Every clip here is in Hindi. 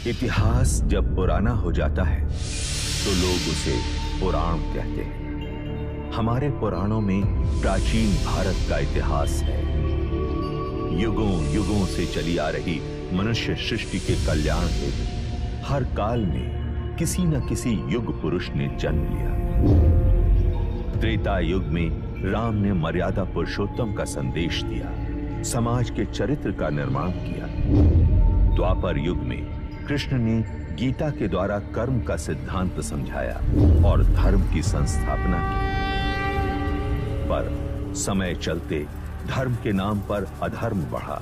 इतिहास जब पुराना हो जाता है तो लोग उसे पुराण कहते हैं। हमारे पुराणों में प्राचीन भारत का इतिहास है। युगों युगों से चली आ रही मनुष्य सृष्टि के कल्याण हेतु हर काल में किसी न किसी युग पुरुष ने जन्म लिया। त्रेता युग में राम ने मर्यादा पुरुषोत्तम का संदेश दिया, समाज के चरित्र का निर्माण किया। द्वापर युग में कृष्ण ने गीता के द्वारा कर्म का सिद्धांत समझाया और धर्म की संस्थापना की। पर समय चलते धर्म के नाम पर अधर्म बढ़ा।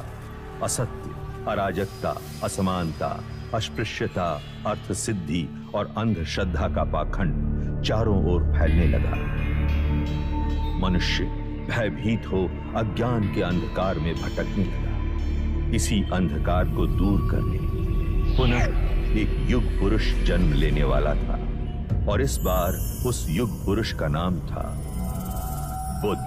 असत्य, अराजकता, असमानता, अस्पृश्यता, अर्थ सिद्धि और अंधश्रद्धा का पाखंड चारों ओर फैलने लगा। मनुष्य भयभीत हो अज्ञान के अंधकार में भटकने लगा। इसी अंधकार को दूर करने पुनः एक युग पुरुष जन्म लेने वाला था और इस बार उस युग पुरुष का नाम था बुद्ध।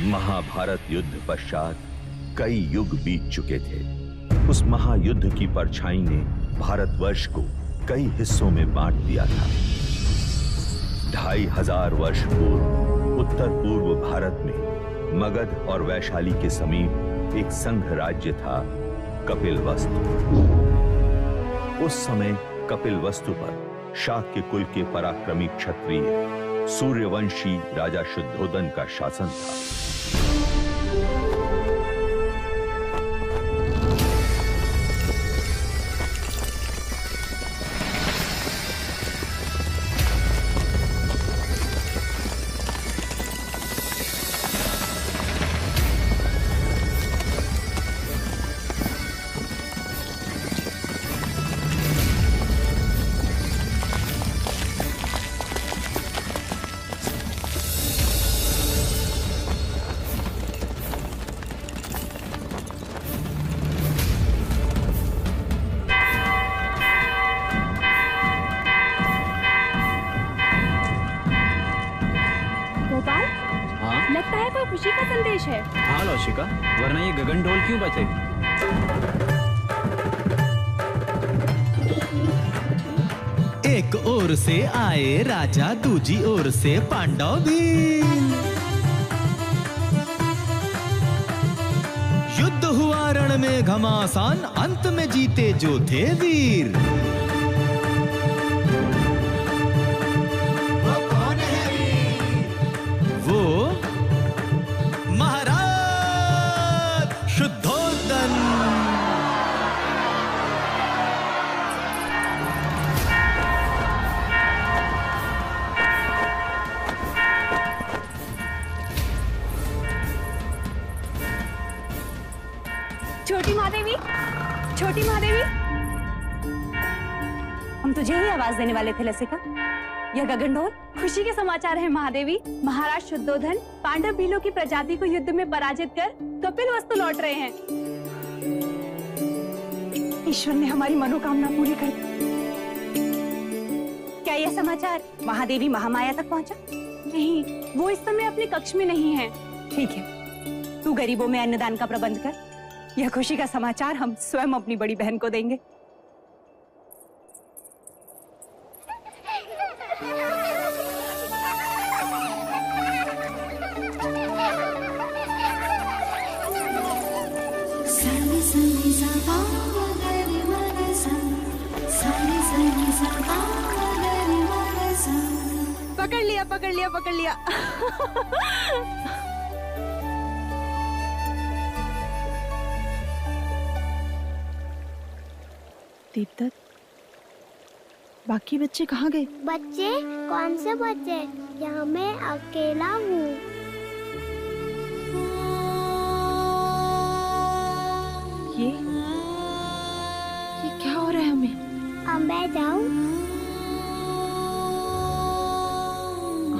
महाभारत युद्ध पश्चात कई युग बीत चुके थे। उस महायुद्ध की परछाई ने भारतवर्ष को कई हिस्सों में बांट दिया था। 2500 वर्ष पूर्व उत्तर पूर्व भारत में मगध और वैशाली के समीप एक संघ राज्य था, कपिलवस्तु। उस समय कपिलवस्तु पर शाक्य कुल के पराक्रमी क्षत्रिय सूर्यवंशी राजा शुद्धोदन का शासन था। हाँ लौशिका, वरना ये गगन ढोल क्यों बजे? एक ओर से आए राजा, दूजी ओर से पांडव भी। युद्ध हुआ रण में घमासान, अंत में जीते जो थे वीर। वो कौन है वीर? वो शुद्धोदन। छोटी महादेवी, छोटी महादेवी, हम तुझे ही आवाज देने वाले थे लसिका। यह गगन ढोल खुशी के समाचार है महादेवी। महाराज शुद्धोधन पांडव भीलों की प्रजाति को युद्ध में पराजित कर कपिलवस्तु लौट रहे हैं। ईश्वर ने हमारी मनोकामना पूरी कर दी। क्या यह समाचार महादेवी महामाया तक पहुंचा? नहीं, वो इस समय अपने कक्ष में नहीं है। ठीक है, तू गरीबों में अन्नदान का प्रबंध कर। यह खुशी का समाचार हम स्वयं अपनी बड़ी बहन को देंगे। पकड़ लिया, पकड़ लिया, पकड़ लिया। दीपदत्त, बाकी बच्चे कहाँ गए? बच्चे? कौन से बच्चे? यहाँ मैं अकेला हूँ। ये क्या हो रहा है हमें? अब मैं जाऊँ?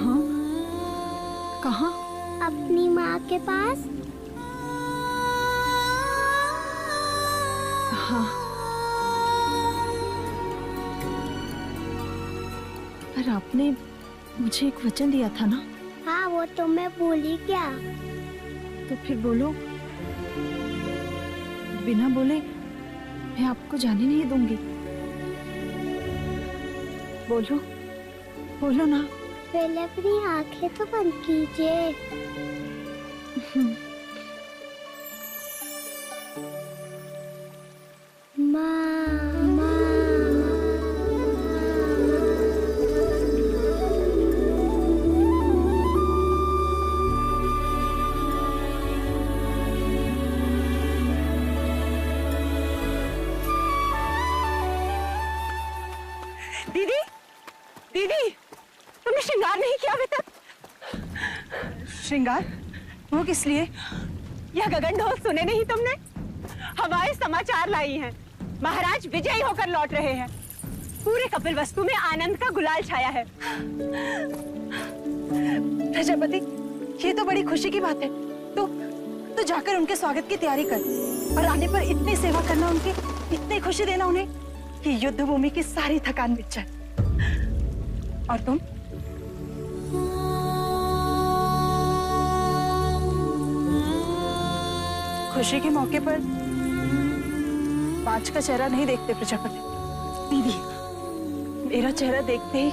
हाँ? कहाँ? अपनी माँ के पास। हाँ। पर आपने मुझे एक वचन दिया था ना? हाँ, वो तो मैं भूली क्या। तो फिर बोलो। बिना बोले मैं आपको जाने नहीं दूंगी। बोलो, बोलो ना। पहले अपनी आंखें तो बंद कीजिए। दीदी, दीदी, तुमने श्रृंगार नहीं किया अभी तक? श्रृंगार? वो किस लिए? यह गगन ढोल सुने नहीं तुमने? हवाएं समाचार लाई हैं। महाराज विजयी होकर लौट रहे हैं। पूरे कपिल वस्तु में आनंद का गुलाल छाया है। प्रजापति, ये तो बड़ी खुशी की बात है। तो जाकर उनके स्वागत की तैयारी कर और आने पर इतनी सेवा करना, उनकी इतनी खुशी देना उन्हें कि युद्ध भूमि की सारी थकान मिट जाए। और तुम? खुशी के मौके पर पांच का चेहरा नहीं देखते प्रजापति। दीदी, मेरा चेहरा देखते ही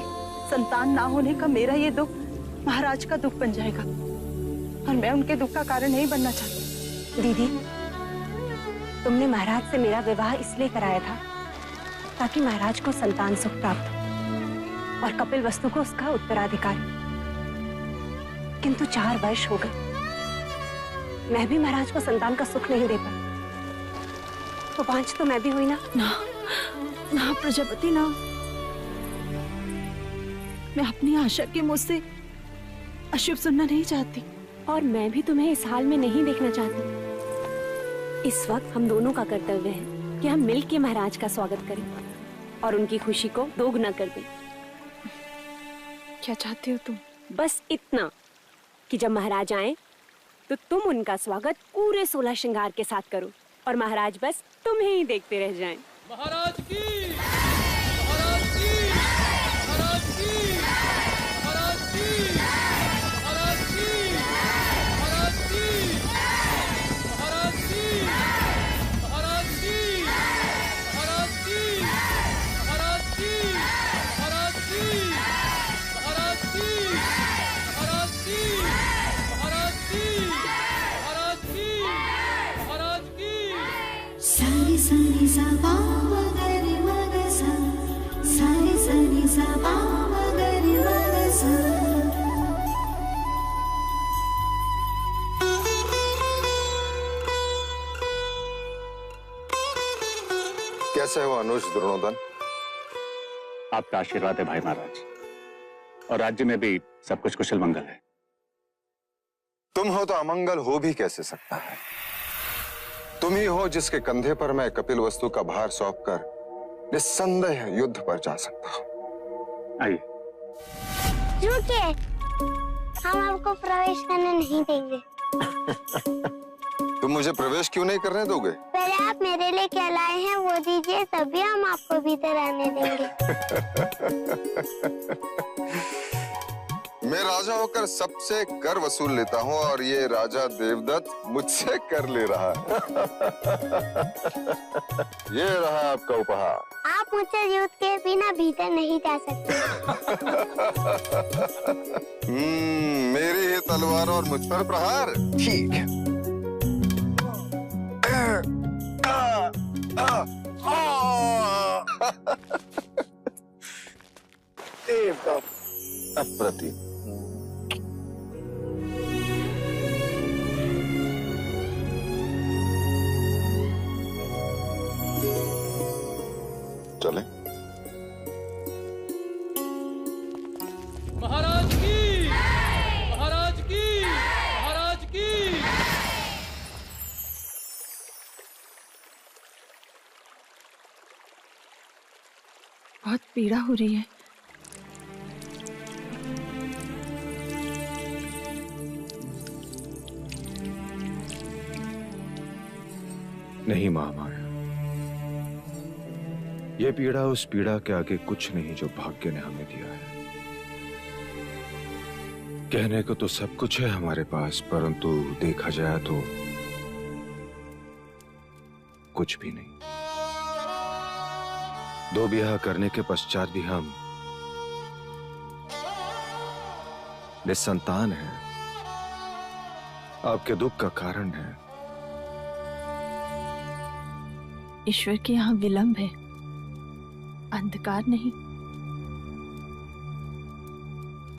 संतान ना होने का मेरा ये दुख महाराज का दुख बन जाएगा और मैं उनके दुख का कारण नहीं बनना चाहती। दीदी, तुमने महाराज से मेरा विवाह इसलिए कराया था ताकि महाराज को संतान सुख प्राप्त हो और कपिल वस्तु को उसका उत्तराधिकार। किंतु 4 वर्ष हो गए, मैं भी महाराज को संतान का सुख नहीं दे पाई। तो 5 तो मैं भी हुई ना। ना प्रजापति ना, मैं अपनी आशा के मुंह से अशुभ सुनना नहीं चाहती। और मैं भी तुम्हें इस हाल में नहीं देखना चाहती। इस वक्त हम दोनों का कर्तव्य है कि हम मिलकर महाराज का स्वागत करें और उनकी खुशी को दोगुना कर दें। क्या चाहती हो तुम? बस इतना कि जब महाराज आए तो तुम उनका स्वागत पूरे 16 श्रृंगार के साथ करो और महाराज बस तुम्हें ही देखते रह जाएं। महाराज की, महाराज की, महाराज की, महाराज की, महाराज की, महाराज की, महाराज की, महाराज की, महाराज की, महाराज की, महाराज की, महाराज की, महाराज की, महाराज की, महाराज की, महाराज की। सारी सारी सा मगरी मग सा, सारी सारी सा मगरी मग सा। कैसे हो अनुज द्रोणोदन? आपका आशीर्वाद है भाई महाराज, और राज्य में भी सब कुछ कुशल मंगल है। तुम हो तो अमंगल हो भी कैसे सकता है? तुम ही हो जिसके कंधे पर मैं कपिल वस्तु का भार सौंपकर निस्संदेह युद्ध पर जा सकता हूं। आइए। रुकिए, हम आपको प्रवेश करने नहीं देंगे। तुम मुझे प्रवेश क्यों नहीं करने दोगे? पहले आप मेरे लिए क्या लाए हैं वो दीजिए, तभी हम आपको भीतर आने देंगे। मैं राजा होकर सबसे कर वसूल लेता हूँ और ये राजा देवदत्त मुझसे कर ले रहा है। ये रहा आपका उपहार। आप मुझसे युद्ध के बिना भीतर नहीं जा सकते। मेरी ही तलवार और मुझ पर प्रहार। ठीक है। अप्रतिम। चले। महाराज की, महाराज की, महाराज की। बहुत पीड़ा हो रही है। नहीं महामाया, ये पीड़ा उस पीड़ा के आगे कुछ नहीं जो भाग्य ने हमें दिया है। कहने को तो सब कुछ है हमारे पास, परंतु देखा जाए तो कुछ भी नहीं। 2 ब्याह करने के पश्चात भी हम निसंतान हैं। आपके दुख का कारण है। ईश्वर के यहाँ विलंब है, अंधकार नहीं।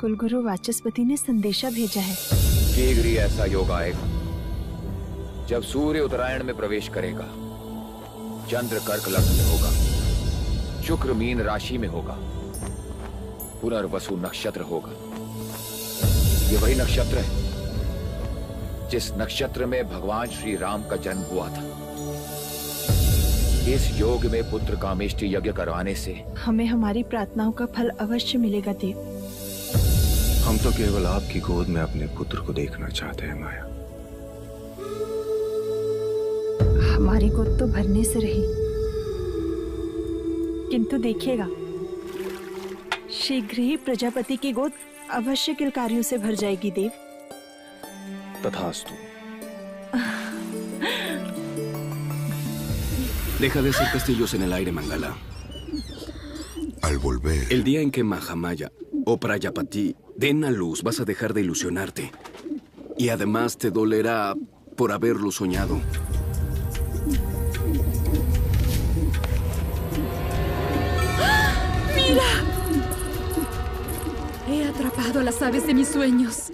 कुलगुरु वाचस्पति ने संदेशा भेजा है। शीघ्र ही ऐसा योग आएगा जब सूर्य उत्तरायण में प्रवेश करेगा, चंद्र कर्क लग्न में होगा, शुक्र मीन राशि में होगा, पुनर्वसु नक्षत्र होगा। ये वही नक्षत्र है जिस नक्षत्र में भगवान श्री राम का जन्म हुआ था। इस योग में पुत्र कामेष्टि यज्ञ करवाने से हमें हमारी प्रार्थनाओं का फल अवश्य मिलेगा देव। हम तो केवल आपकी गोद में अपने पुत्र को देखना चाहते हैं माया। हमारी गोद तो भरने से रही, किंतु देखिएगा शीघ्र ही प्रजापति की गोद अवश्य किलकारियों से भर जाएगी देव। तथास्तु। Deja de ser castillos en el aire, Mangala. Al volver... El día en que Mahamaya o Prayapati den a luz, vas a dejar de ilusionarte. Y además te dolerá por haberlo soñado. ¡Mira! He atrapado a las aves de mis sueños.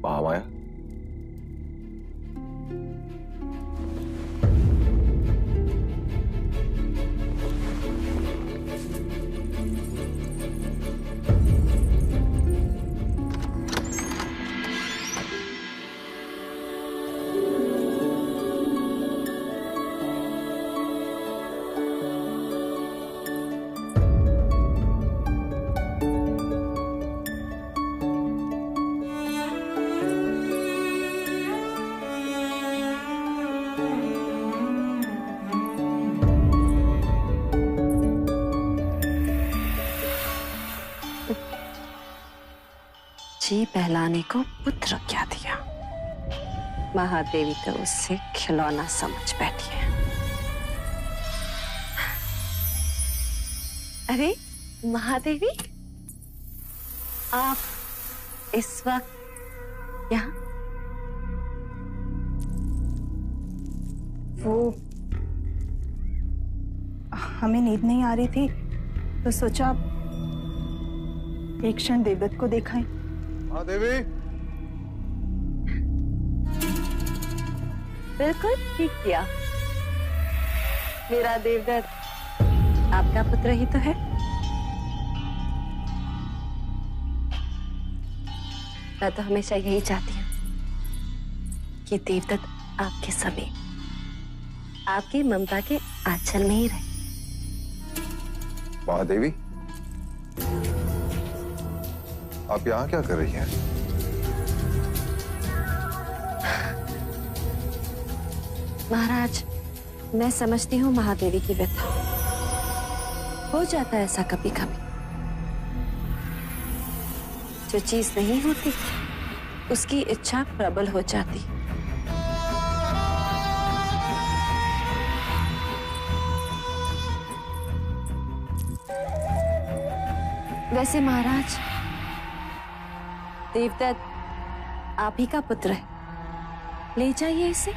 Mahamaya, जी बहलाने को पुत्र क्या दिया, महादेवी तो उससे खिलौना समझ बैठी है। अरे महादेवी, आप इस वक्त यहाँ? वो हमें नींद नहीं आ रही थी तो सोचा एक क्षण देवदत्त को देखाएं। देवी, बिल्कुल ठीक किया। मेरा देवदत्त आपका पुत्र ही तो है। मैं तो हमेशा यही चाहती हूँ कि देवदत्त आपके समीप, आपकी ममता के आंचल में ही रहे। महादेवी, आप यहाँ क्या कर रही हैं? महाराज, मैं समझती हूँ महादेवी की व्यथा। हो जाता है ऐसा कभी कभी। जो चीज नहीं होती उसकी इच्छा प्रबल हो जाती। वैसे महाराज, देवदत्त आप ही का पुत्र है, ले जाइए इसे।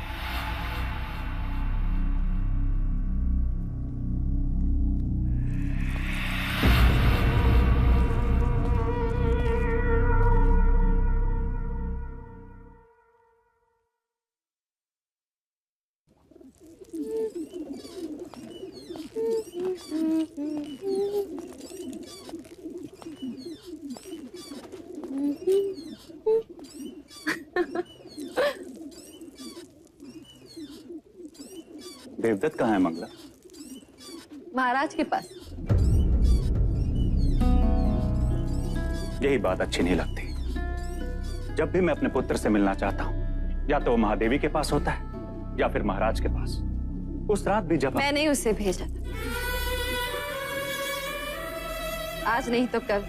देवदत्त कहाँ है मंगला? महाराज के पास। यही बात अच्छी नहीं लगती। जब भी मैं अपने पुत्र से मिलना चाहता हूँ, या तो वो महादेवी के पास होता है या फिर महाराज के पास। उस रात भी जब मैंने उसे भेजा था, आज नहीं तो कल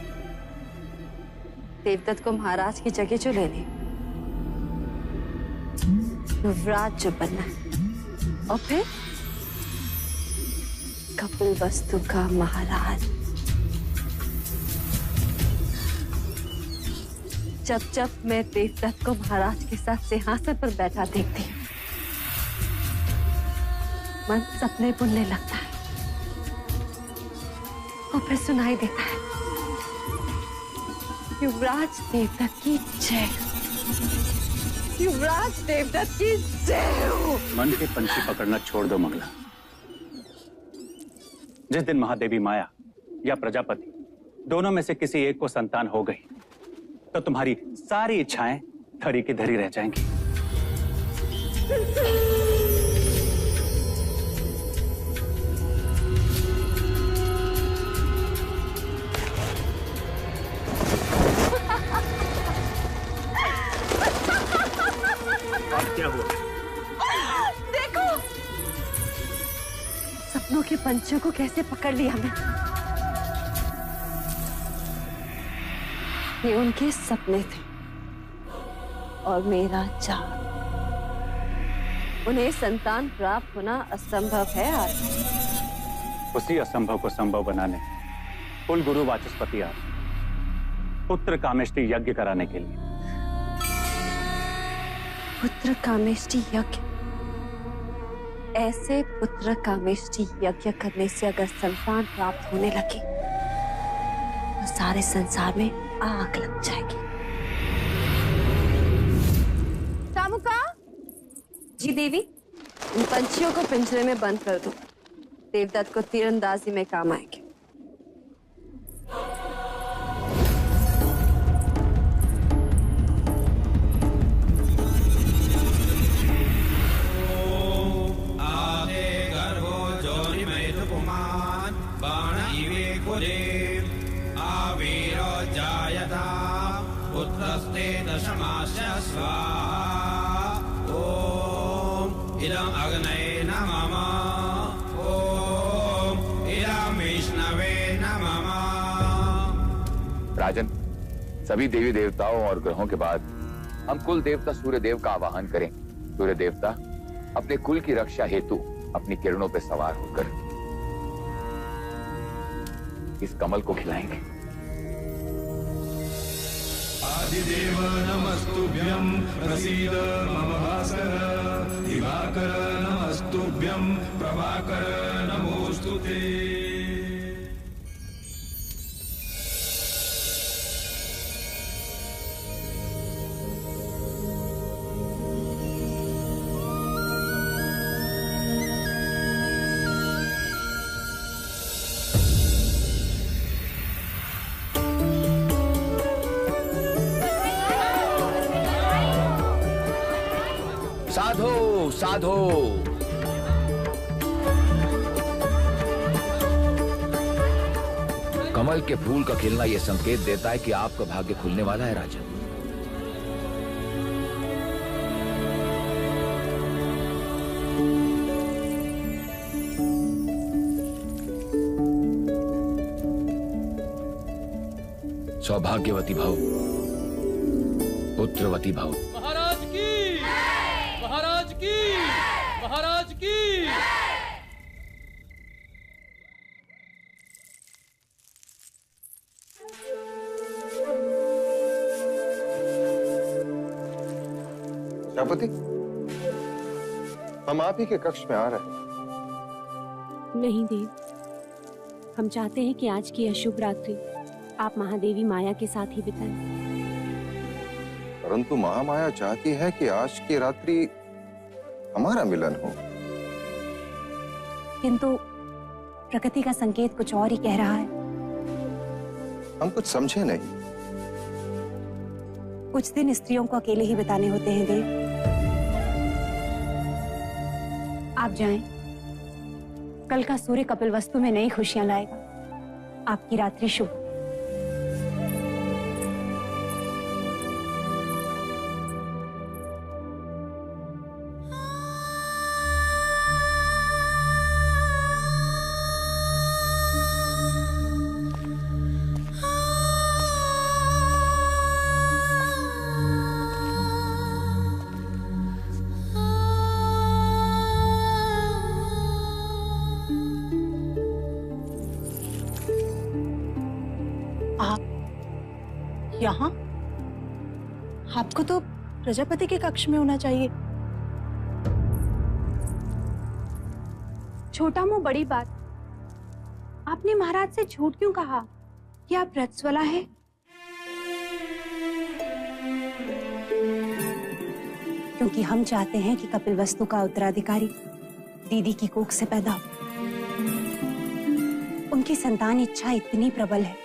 देवदत्त को महाराज की जगह जो लेने, युवराज जो बनना है, और फिर कपिलवस्तु का महाराज। जब जब मैं देवदत्त को महाराज के साथ सिंहासन पर बैठा देखती हूँ, मन सपने बुनने लगता है और फिर सुनाई देता है, युवराज देवदत्त की जय, युवराज देवदत्त की जय हो। मन के पंछी पकड़ना छोड़ दो मंगला। जिस दिन महादेवी माया या प्रजापति दोनों में से किसी एक को संतान हो गई, तो तुम्हारी सारी इच्छाएं धरी की धरी रह जाएंगी। अब क्या हुआ? देखो, सपनों के पंछियों को कैसे पकड़ लिया मैं। ये उनके सपने थे और मेरा जाल। उन्हें संतान प्राप्त होना असंभव है आज। उसी असंभव को संभव बनाने कुल गुरु वाचस्पति आज पुत्र कामेष्टि यज्ञ कराने के लिए। पुत्र कामेष्टि यज्ञ? ऐसे पुत्र कामेष्टि यज्ञ करने से अगर संतान प्राप्त होने लगे तो सारे संसार में आग लग जाएगी। चामुका जी देवी, इन पंछियों को पिंजरे में बंद कर दो। देवदत्त को तीरंदाजी में काम आएंगे। पुत्रस्ते दशमास्य स्वाहा। ओम इदं अग्नये नमः। ओम इदं विष्णवे नमः। राजन, सभी देवी देवताओं और ग्रहों के बाद हम कुल देवता सूर्य देव का आवाहन करें। सूर्य देवता अपने कुल की रक्षा हेतु अपनी किरणों पर सवार होकर इस कमल को खिलाएंगे। आदिदेव नमस्तुभ्यं प्रसीद मम भास्कर। दिवाकर नमस्तुभ्यं प्रभाकर नमोस्तुते। साधो साधो। कमल के फूल का खिलना यह संकेत देता है कि आपका भाग्य खुलने वाला है राजन। सौभाग्यवती भव, पुत्रवती भव। महाराज की, महाराज की, महाराज की। प्रजापति, हम आप ही के कक्ष में आ रहे हैं। नहीं देव, हम चाहते हैं कि आज की अशुभ रात्रि आप महादेवी माया के साथ ही बिताएं। परंतु महामाया चाहती है कि आज की रात्रि हमारा मिलन हो। किंतु प्रकृति का संकेत कुछ और ही कह रहा है। हम कुछ समझे नहीं। कुछ दिन स्त्रियों को अकेले ही बिताने होते हैं देव। आप जाएं, कल का सूर्य कपिलवस्तु में नई खुशियां लाएगा। आपकी रात्रि शुभ। यहाँ? आपको तो प्रजापति के कक्ष में होना चाहिए। छोटा मुंह बड़ी बात। आपने महाराज से झूठ क्यों कहा कि आप रजस्वला हैं? क्योंकि हम चाहते हैं कि कपिलवस्तु का उत्तराधिकारी दीदी की कोख से पैदा हो। उनकी संतान इच्छा इतनी प्रबल है,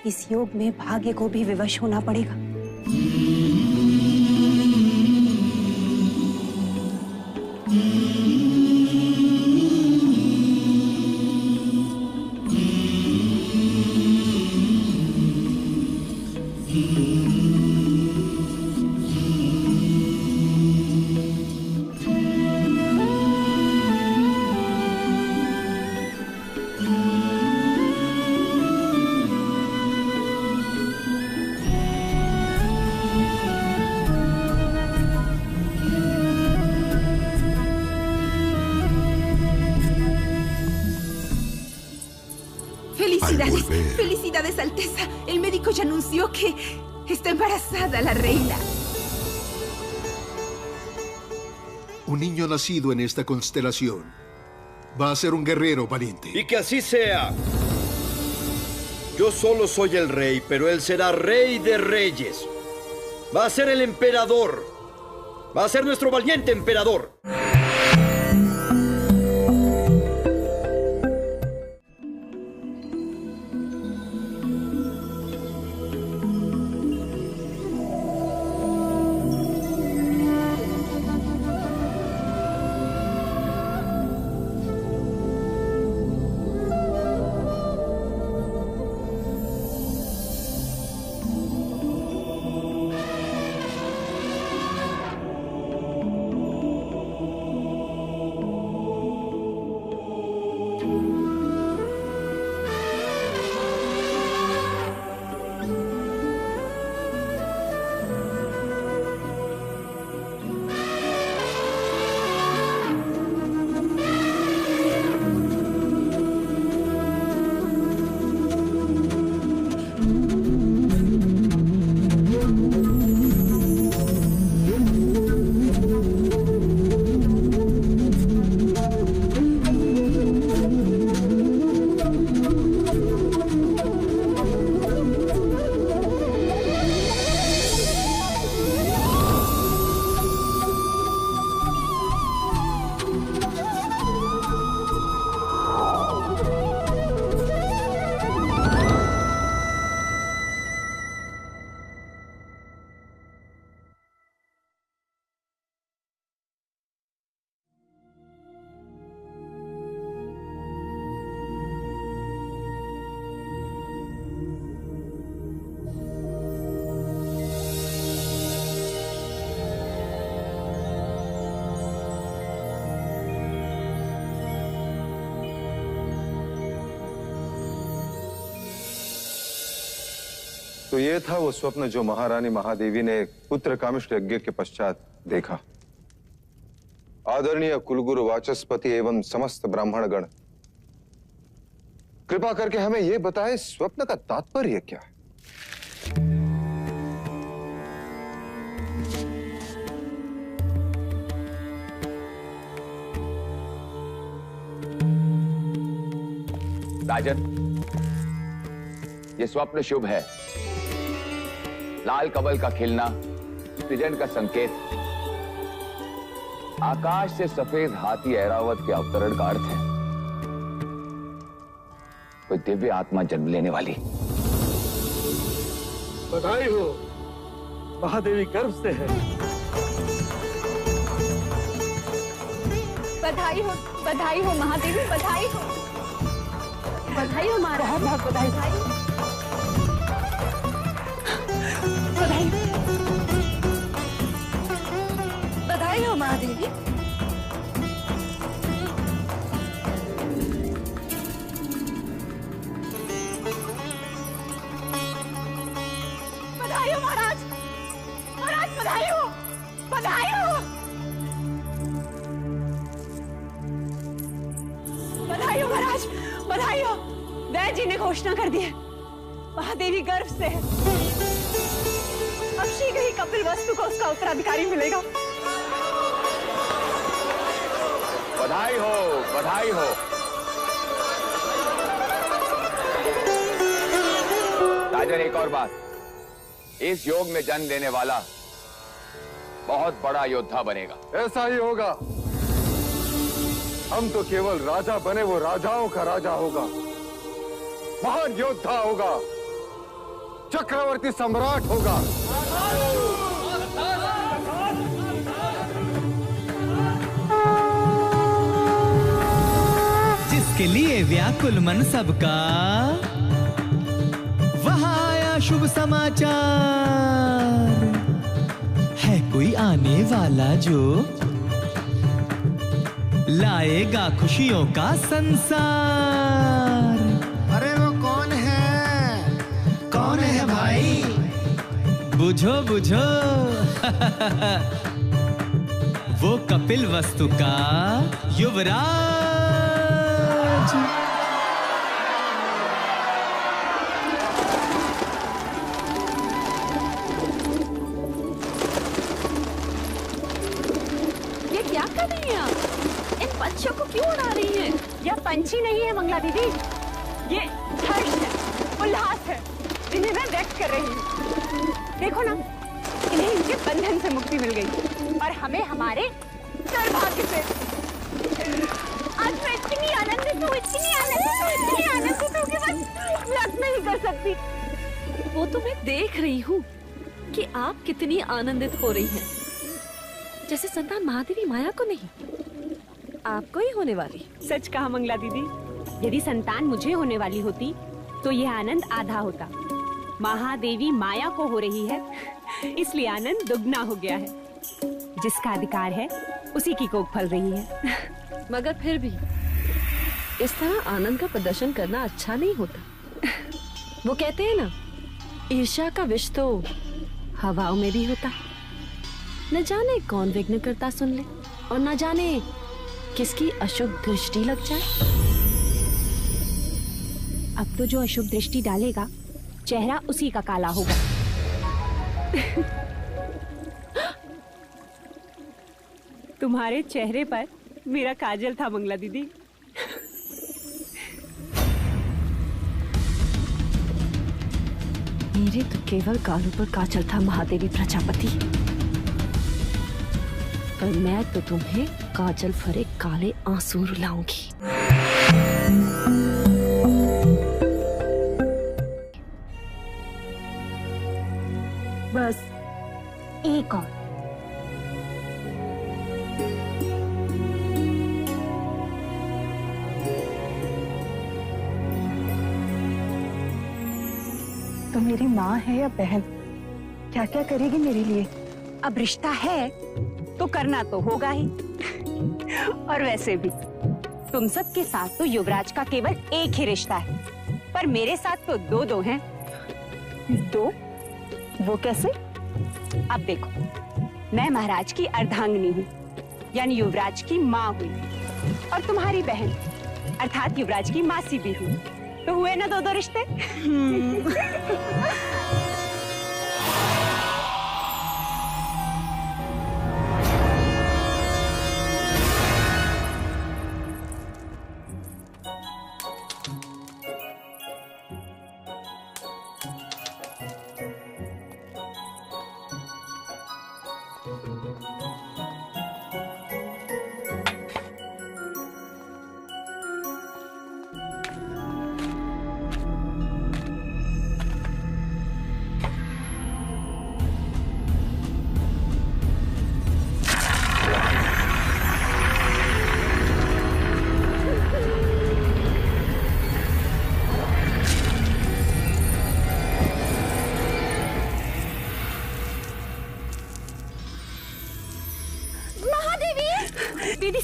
इस योग में भाग्य को भी विवश होना पड़ेगा। Felicidades, Alteza. El médico ya anunció que está embarazada la reina. Un niño nacido en esta constelación va a ser un guerrero valiente. Y que así sea. Yo solo soy el rey, pero él será rey de reyes. Va a ser el emperador. Va a ser nuestro valiente emperador. तो ये था वो स्वप्न जो महारानी महादेवी ने पुत्र कामिष्ठ यज्ञ के पश्चात देखा। आदरणीय कुलगुरु वाचस्पति एवं समस्त ब्राह्मण गण, कृपा करके हमें यह बताएं स्वप्न का तात्पर्य क्या है? राजन, ये स्वप्न शुभ है। लाल कमल का खिलना सृजन का संकेत, आकाश से सफेद हाथी ऐरावत के अवतरण का अर्थ है। कोई दिव्य आत्मा जन्म लेने वाली। बधाई हो, महादेवी गर्भ से है। बधाई हो महादेवी, बधाई हो महाराज। बहुत बधाई। बधाई हो महादेवी। बधाई हो महाराज, बधाई हो। बधाई हो महाराज, बधाई हो। वैद्य जी ने घोषणा कर दी है, महादेवी गर्भ से है। अब शीघ्र ही कपिल वस्तु को उसका उत्तराधिकारी मिलेगा। बधाई हो, बधाई हो। राजन, एक और बात, इस योग में जन्म लेने वाला बहुत बड़ा योद्धा बनेगा। ऐसा ही होगा। हम तो केवल राजा बने, वो राजाओं का राजा होगा, महान योद्धा होगा, चक्रवर्ती सम्राट होगा। जिसके लिए व्याकुल मन सबका, वहां आया शुभ समाचार। है कोई आने वाला जो लाएगा खुशियों का संसार। अरे वो कौन है? कौन है भाई? बुझो बुझो वो कपिल वस्तु का युवराज। ये क्या कर रही हैं आप? इन पंछियों को क्यों उड़ा रही हैं? यह पंछी नहीं है मंगला दीदी, ये हर्ष है, उल्लास है, जिन्हें मैं व्यक्त कर रही हूँ। देखो ना, इन्हें इनके बंधन से मुक्ति मिल गई और हमें हमारे सौभाग्य से। आज मैं इतनी आनंदित हूँ कि बस व्यक्त नहीं कर सकती। वो तो मैं देख रही हूँ कि आप कितनी आनंदित हो रही हैं। जैसे संतान महादेवी माया को नहीं, आपको ही होने वाली। सच कहा मंगला दीदी, यदि संतान मुझे होने वाली होती तो यह आनंद आधा होता। महादेवी माया को हो रही है, इसलिए आनंद दुगना हो गया है। जिसका अधिकार है उसी की कोख फल रही है। मगर फिर भी इस तरह आनंद का प्रदर्शन करना अच्छा नहीं होता। वो कहते हैं ना, ईर्ष्या का विष तो हवाओं में भी होता है। न जाने कौन विघ्न करता सुन ले और न जाने किसकी अशुभ दृष्टि लग जाए। अब तो जो अशुभ दृष्टि डालेगा चेहरा उसी का काला होगा। तुम्हारे चेहरे पर मेरा काजल था मंगला दीदी। मेरे तो केवल गालों पर काजल था महादेवी प्रजापति, पर मैं तो तुम्हें काजल भरे काले आंसू रुलाऊंगी। बस एक और। तो मेरी माँ है या बहन, क्या क्या करेगी मेरे लिए? अब रिश्ता है तो करना तो होगा ही। और वैसे भी तुम सबके साथ तो युवराज का केवल एक ही रिश्ता है, पर मेरे साथ तो दो दो हैं। दो? वो कैसे? अब देखो, मैं महाराज की अर्धांगिनी हूँ, यानी युवराज की माँ हुई, और तुम्हारी बहन अर्थात युवराज की मासी भी हुई। तो हुए ना दो दो रिश्ते।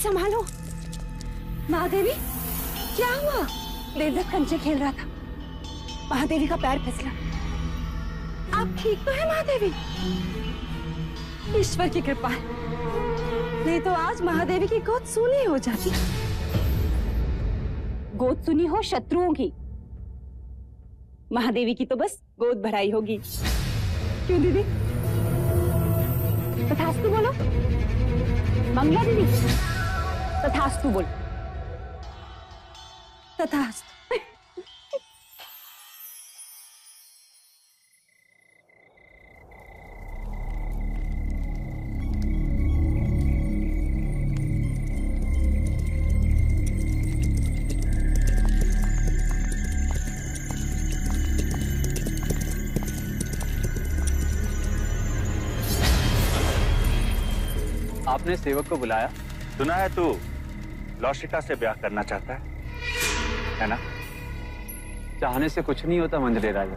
संभालो। महादेवी, क्या हुआ? देवदत्त कंचे खेल रहा था, महादेवी का पैर फिसला। आप ठीक तो है महादेवी? ईश्वर की कृपा है, नहीं तो आज महादेवी की गोद सूनी हो जाती। गोद सुनी हो शत्रुओं की, महादेवी की तो बस गोद भराई होगी। क्यों दीदी? तथास्तु बोलो। मंगला दीदी, तथास्तु बोलो। तथास्तु। आपने सेवक को बुलाया? सुना है तू लौशिका से ब्याह करना चाहता है ना? चाहने से कुछ नहीं होता मंजरे राजा,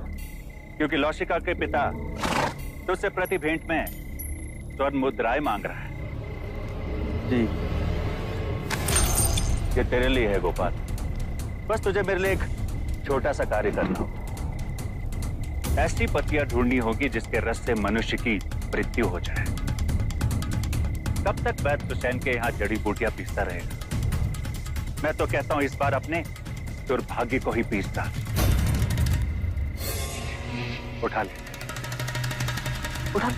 क्योंकि लौशिका के पिता तुझसे प्रति भेंट में स्वर्ण मुद्राएं मांग रहा है। जी। ये तेरे लिए है गोपाल, बस तुझे मेरे लिए एक छोटा सा कार्य करना होगा। ऐसी पत्तियां ढूंढनी होगी जिसके रस से मनुष्य की मृत्यु हो जाए। कब तक वैद्य सुसैन के यहाँ जड़ी बूटियां पीसता रहेगा? मैं तो कहता हूं इस बार अपने दुर्भाग्य को ही पीसता। उठा ले, उठा ले।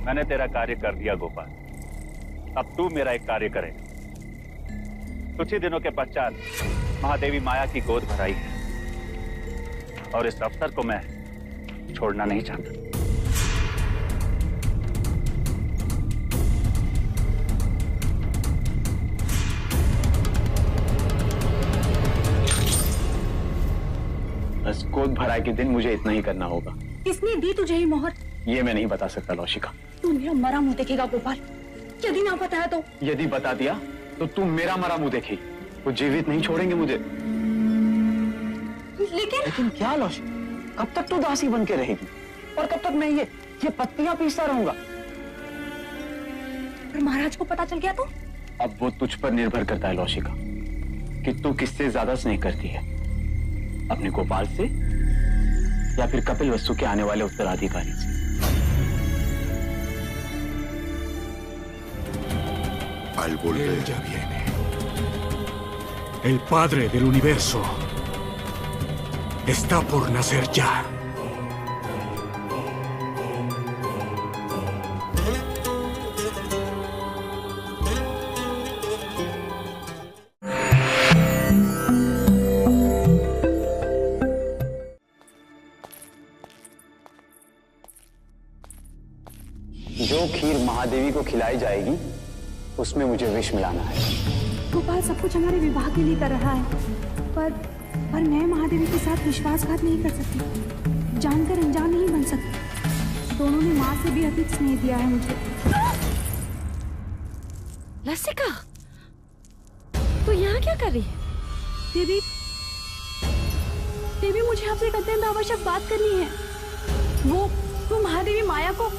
मैंने तेरा कार्य कर दिया गोपाल, अब तू मेरा एक कार्य करे। कुछ ही दिनों के पश्चात महादेवी माया की गोद भराई है और इस अवसर को मैं छोड़ना नहीं चाहता। बस गोद भराई के दिन मुझे इतना ही करना होगा। किसने दी तुझे ये मोहर? ये मैं नहीं बता सकता लौशिका। तू मेरा मरा मुंह देखेगा गोपाल, यदि ना बताया तो? यदि बता दिया तो तुम मेरा मरा मुंह देखेगी, वो जीवित नहीं छोड़ेंगे मुझे। लेकिन क्या लौशिका, कब तक तू दासी बन के रहेगी और कब तक मैं ये पत्तियां पीसता रहूंगा? और महाराज को पता चल गया तो? अब वो तुझ पर निर्भर करता है लौशिका कि तू किससे ज्यादा स्नेह करती है, अपने गोपाल से या फिर कपिल वस्तु के आने वाले उत्तराधिकारी से। Al volver. Él ya viene. El Padre del Universo está por nacer ya. जो खीर महादेवी को खिलाई जाएगी उसमें मुझे विष मिलाना है। गोपाल सब कुछ हमारे विवाह के लिए कर रहा है, पर मैं महादेवी के साथ विश्वासघात नहीं कर सकती, जानकर अनजान नहीं बन सकती। दोनों ने माँ से भी अधिक स्नेह दिया है मुझे। लसिका, तू यहाँ क्या कर रही है? देवी मुझे आपसे एक अत्यंत आवश्यक बात करनी है। वो महादेवी माया को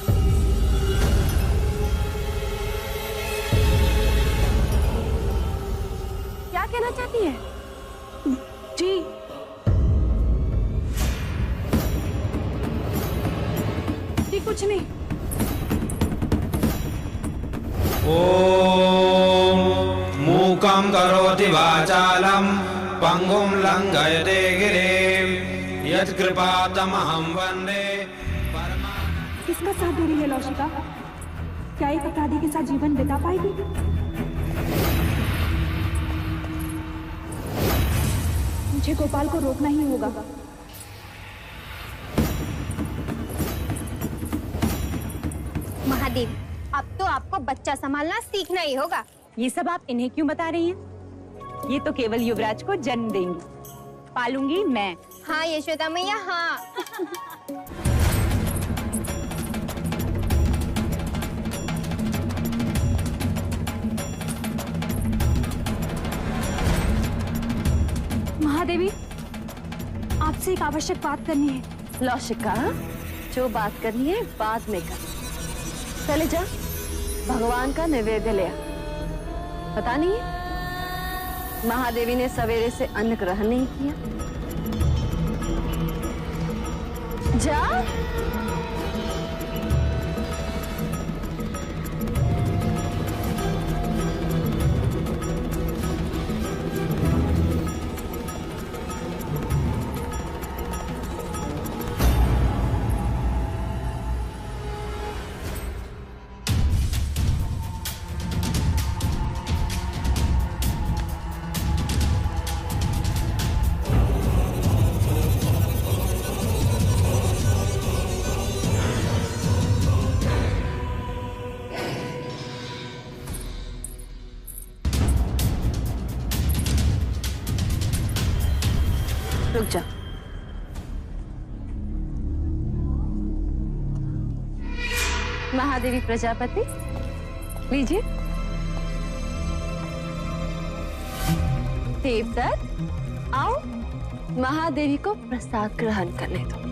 क्या कहना चाहती है? जी कुछ नहीं। ओम मूकं करोति वाचालं पंगुं लंघयते गिरिं यत्कृपातमहं वन्दे। किसका साथ दे रही है लौशिका? क्या एक अपराधी के साथ जीवन बिता पाएगी? मुझे गोपाल को रोकना ही होगा। महादेव, अब तो आपको बच्चा संभालना सीखना ही होगा। ये सब आप इन्हें क्यों बता रही हैं? ये तो केवल युवराज को जन्म देंगी, पालूंगी मैं। हाँ यशोदा मैया, हाँ। महादेवी, आपसे एक आवश्यक बात करनी है। लौशिका, जो बात करनी है बाद में कर। पहले जा भगवान का नैवेद्य ले आ। पता नहीं है महादेवी ने सवेरे से अन्न ग्रहण नहीं किया। जा। रुक जा। महादेवी प्रजापति लीजिए। देवदत्त आओ, महादेवी को प्रसाद ग्रहण करने दो।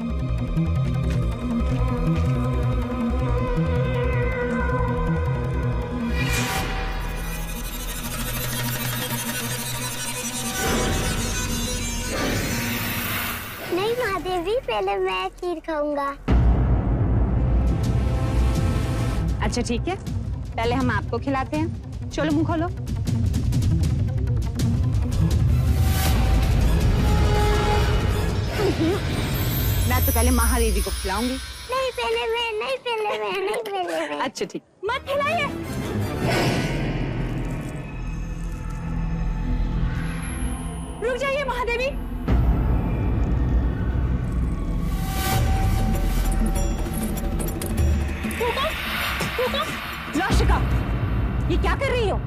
नहीं महादेवी, पहले मैं खीर खाऊंगा। अच्छा ठीक है, पहले हम आपको खिलाते हैं। चलो मुंह खोलो। मैं तो पहले महादेवी को खिलाऊंगी। नहीं पहले मैं, नहीं पहले मैं, नहीं पहले मैं। अच्छा ठीक, मत खिलाइए। रुक जाइए महादेवी। लौशिका, ये क्या कर रही हो?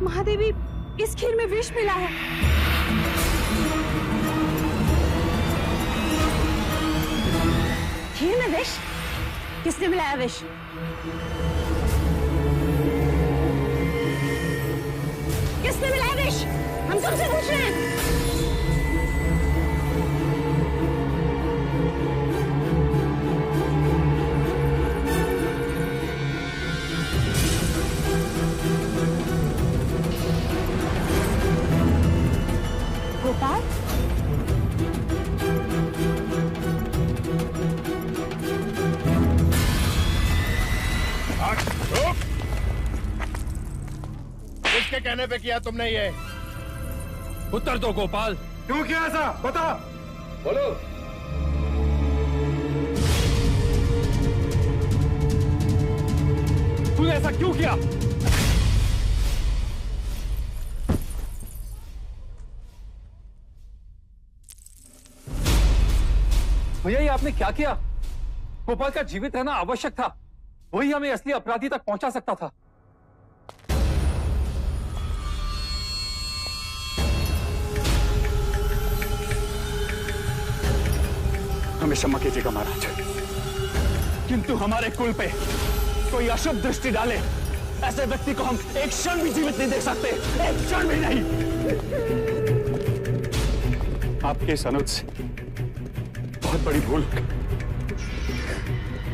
महादेवी, इस खीर में विष मिला है। खीर में विष? किसने मिलाया विष? किसने मिलाया विष? हम तुमसे पूछ रहे हैं। गोपाल, किसके कहने पे किया तुमने ये? उत्तर दो गोपाल। क्यों किया ऐसा? बता। बोलो। तूने ऐसा क्यों किया? भैया, ये आपने क्या किया? गोपाल का जीवित रहना आवश्यक था। वही हमें असली अपराधी तक पहुंचा सकता था। हमें क्षमा कीजिएगा महाराज, किंतु हमारे कुल पे कोई अशुभ दृष्टि डाले ऐसे व्यक्ति को हम एक क्षण भी जीवित नहीं देख सकते, एक क्षण भी नहीं। आपके इस अनुज से बहुत बड़ी भूल हो गई।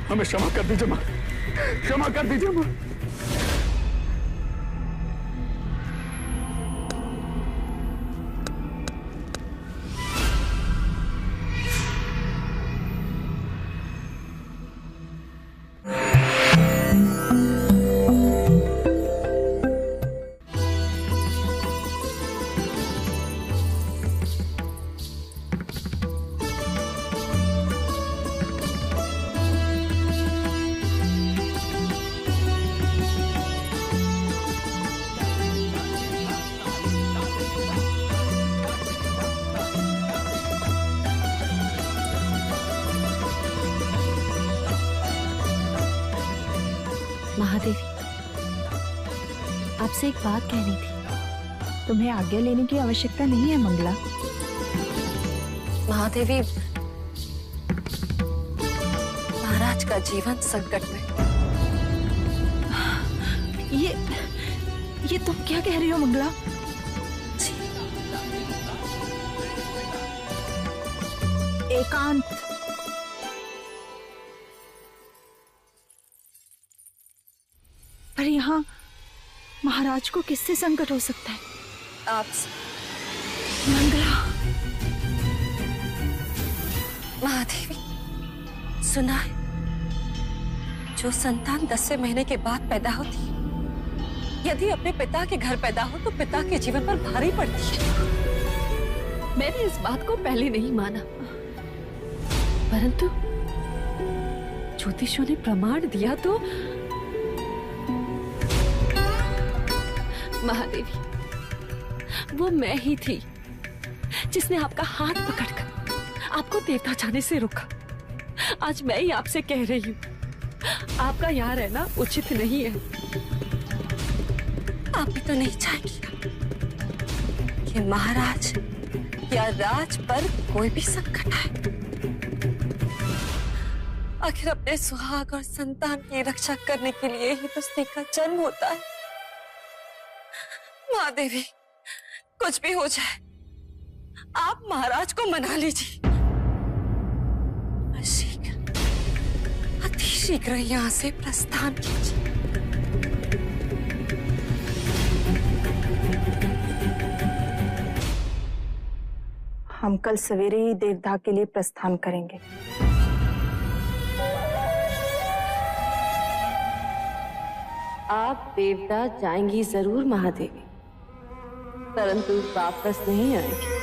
हमें क्षमा कर दीजिए मां, क्षमा कर दीजिए मां। महादेवी, आपसे एक बात कहनी थी। तुम्हें आज्ञा लेने की आवश्यकता नहीं है मंगला। महादेवी, महाराज का जीवन संकट में। ये तुम क्या कह रही हो मंगला? एकांत महाराज को किससे संकट हो सकता है? आपसे। मंगला। महादेवी, सुना है जो संतान 10वें महीने के बाद पैदा होती है, यदि अपने पिता के घर पैदा हो तो पिता के जीवन पर भारी पड़ती है। मैंने इस बात को पहले नहीं माना, परंतु ज्योतिषों ने प्रमाण दिया तो महादेवी, वो मैं ही थी जिसने आपका हाथ पकड़कर आपको देवता जाने से रोका। आज मैं ही आपसे कह रही हूँ, आपका यहाँ रहना उचित नहीं है। आप भी तो नहीं चाहेंगे कि महाराज या राज पर कोई भी संकट आए। आखिर अपने सुहाग और संतान की रक्षा करने के लिए ही तो स्त्री का जन्म होता है। महादेवी, कुछ भी हो जाए, आप महाराज को मना लीजिए। शीघ्र, अति शीघ्र यहाँ से प्रस्थान कीजिए। हम कल सवेरे ही देवदाह के लिए प्रस्थान करेंगे। आप देवदाह जाएंगी जरूर महादेवी, परंतु वापस नहीं आएंगी।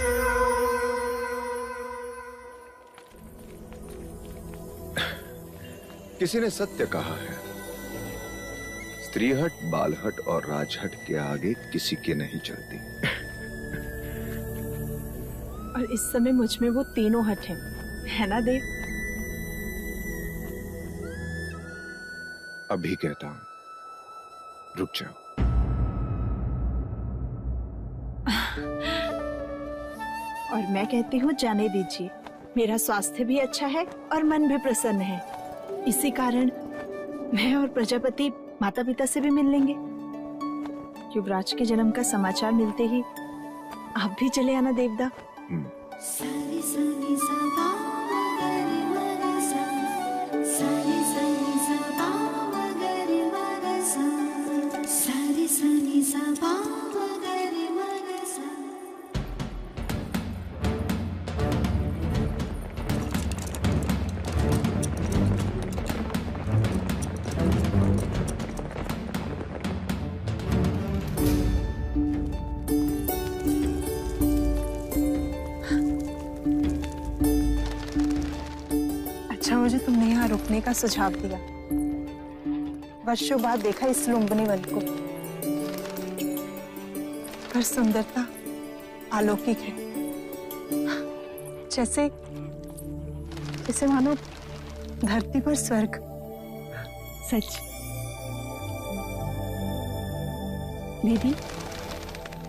किसी ने सत्य कहा है, स्त्रीहट, बालहट और राजहट के आगे किसी के नहीं चलती। और इस समय मुझ में वो तीनों हट हैं, है ना देव? अभी कहता हूं, रुक जाओ। और मैं कहती हूँ जाने दीजिए, मेरा स्वास्थ्य भी अच्छा है और मन भी प्रसन्न है। इसी कारण मैं और प्रजापति माता पिता से भी मिल लेंगे। युवराज के जन्म का समाचार मिलते ही आप भी चले आना देवदा। मुझे तुमने यहाँ रुकने का सुझाव दिया। वर्षों बाद देखा इस लुम्बिनी वन को, पर सुंदरता अलौकिक है, जैसे जैसे मानो धरती पर स्वर्ग। सच। दीदी,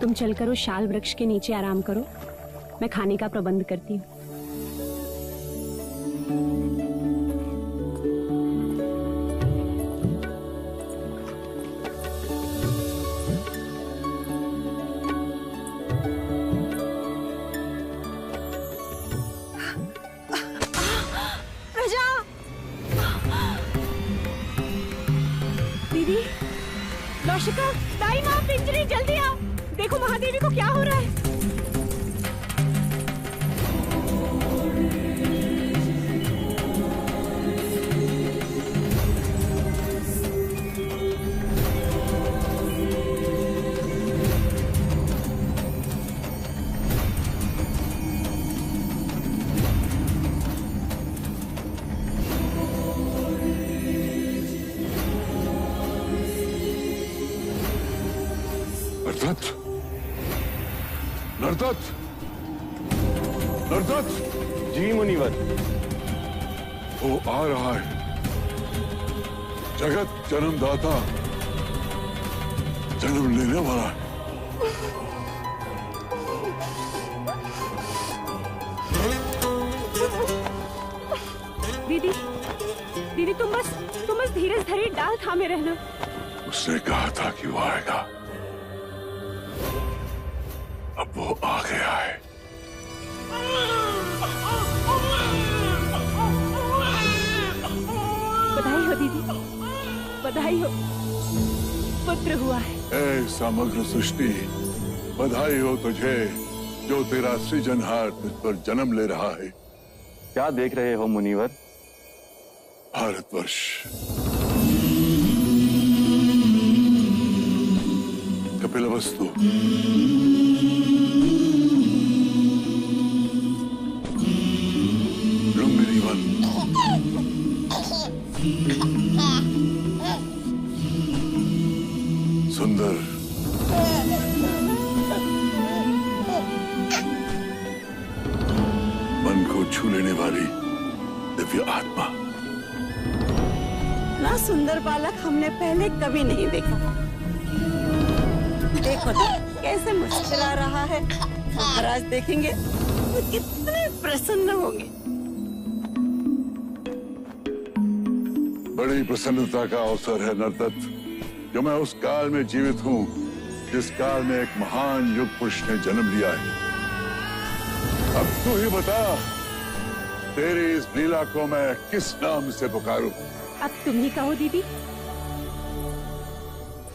तुम चलकर उस शाल वृक्ष के नीचे आराम करो, मैं खाने का प्रबंध करती हूँ। नौशिका, दाई माँ, पिंजरी, जल्दी आओ। देखो महादेवी को क्या हो रहा है। नरदत्त, नरदत्त। जी मुनिवर। वो आ रहा है, जगत जन्मदाता जन्म लेने वाला है। दीदी, दीदी तुम बस धीरज धरे डाल थामे रहना। उसने कहा था कि वो आएगा, अब वो आ गया है। बधाई हो दीदी, बधाई हो, पुत्र हुआ है। ए समग्र सृष्टि, बधाई हो तुझे जो तेरा सृजनहार तुझ पर जन्म ले रहा है। क्या देख रहे हो मुनिवर? भारतवर्ष। कपिलवस्तु, लुम्बिनी वन, सुंदर, मन को छू लेने वाली दिव्य आत्मा। ना सुंदर बालक हमने पहले कभी नहीं देखा। देखो तो कैसे मुस्कुरा रहा है। महाराज देखेंगे तो कितने प्रसन्न होंगे। बड़ी प्रसन्नता का अवसर है नरदत्त, जो मैं उस काल में जीवित हूँ जिस काल में एक महान युग पुरुष ने जन्म लिया है। अब तू ही बता, तेरी इस लीला को मैं किस नाम से पुकारूं? अब तुम ही कहो दीदी।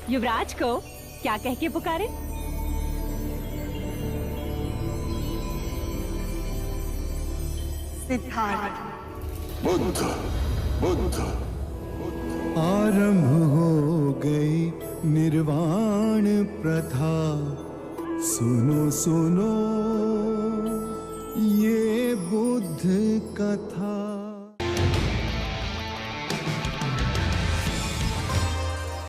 युवराज को क्या कह के पुकारे? सिद्धार्थ। बुद्ध, बुद्ध। आरंभ हो गई निर्वाण प्रथा, सुनो सुनो